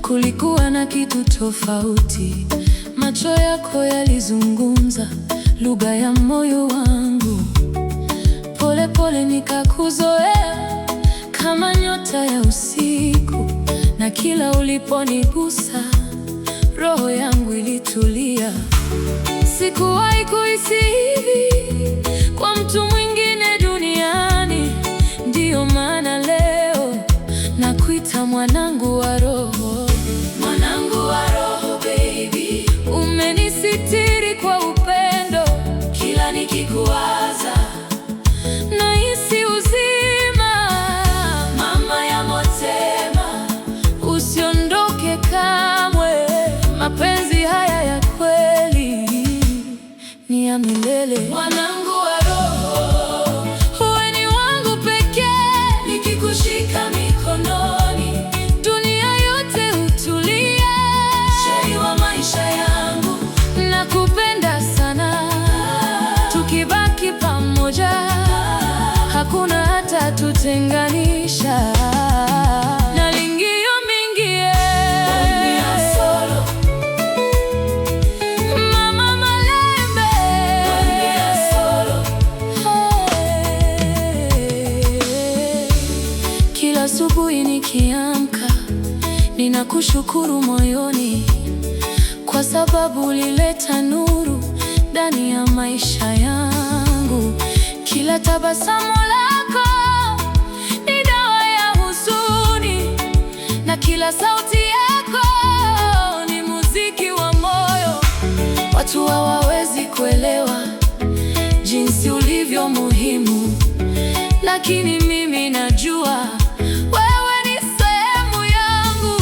kulikuwa na kitu tofauti. Macho yako yalizungumza lugha ya moyo wangu. Pole pole nikakuzoea kama nyota ya usiku, na kila uliponigusa roho yangu ilitulia. Sikuwahi kuhisi hivi kwa mtu mwingine duniani. Ndiyo maana leo nakuita mwanangu wa roho. Mwanangu wa roho baby, umenisitiri kwa upendo. Kila nikikuwaza nahisi uzima. Mama ya motema, usiondoke kamwe. Mapenzi haya ya kweli ni ya milele. Mwanangu wa roho, wewe ni wangu pekee. Nikikushika mikononi dunia yote hutulia. Sheri wa maisha yangu, nakupenda sana. Tukibaki pamoja hakuna hata tutenganisha. Asubuhi nikiamka ninakushukuru moyoni, kwa sababu ulileta nuru ndani ya maisha yangu. Kila tabasamu lako ni dawa ya huzuni, na kila sauti yako ni muziki wa moyo. Watu hawawezi kuelewa jinsi ulivyo muhimu, lakini mimi najua wewe ni sehemu yangu.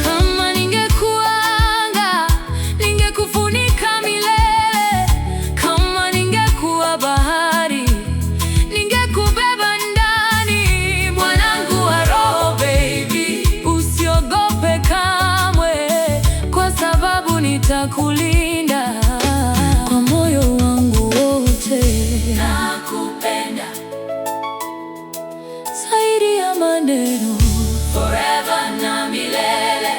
Kama ningekuwa anga, ningekufunika milele. Kama ningekuwa bahari, ningekubeba ndani. Mwanangu wa roho baby, usiogope kamwe, kwa sababu nitakulinda kwa moyo wangu wote. Nakupenda zaidi ya maneno, forever na milele.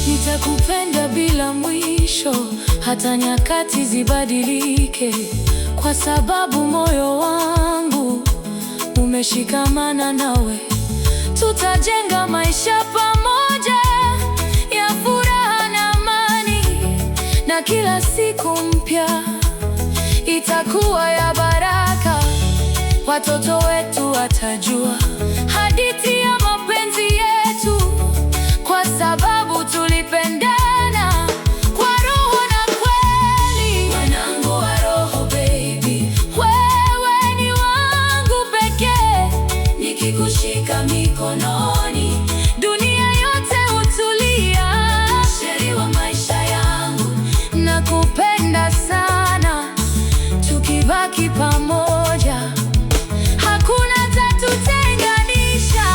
Nitakupenda bila mwisho, hata nyakati zibadilike, kwa sababu moyo wangu umeshikamana nawe. Tutajenga maisha pamoja ya furaha na amani, na kila siku mpya itakuwa ya baraka. Watoto wetu watajua hadithi ya mapenzi yetu, kwa sababu tulipendana kwa roho na kweli. Mwanangu wa roho baby, wewe ni wangu pekee. Nikikushika mikononi dunia yote hutulia. Sheri wa maisha yangu, nakupenda sana. Tukibaki pamoja hakuna tatutenganisha.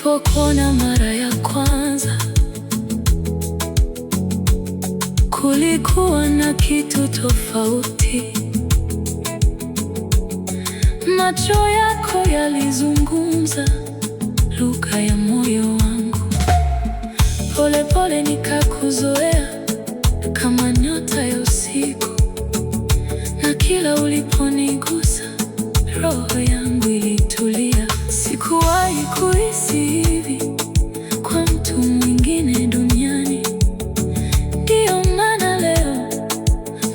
Nilipokuona mara ya kwanza, kulikuwa na kitu tofauti. Macho yako yalizungumza lugha ya moyo wangu. Pole pole nikakuzoea kama nyota ya usiku, na kila uliponigusa roho yangu ilitulia. Sikuwahi kuhisi hivi kwa mtu mwingine duniani. Ndiyo maana leo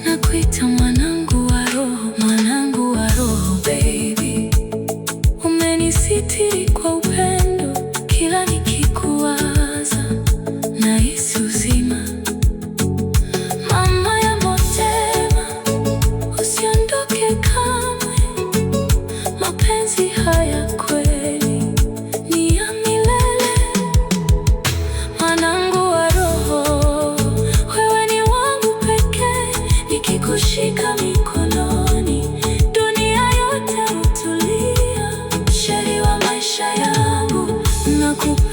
nakuita mwanangu wa roho, mwanangu wa roho baby. Umenisitiri kwa upendo, kila nikikuwaza nahisi uzima. Mama ya motema, usiondoke kamwe. Mapenzi haya kweli ni ya milele. Mwanangu wa roho, wewe ni wangu pekee. Nikikushika mikononi, dunia yote hutulia. Sheri wa maisha yangu, nakupenda.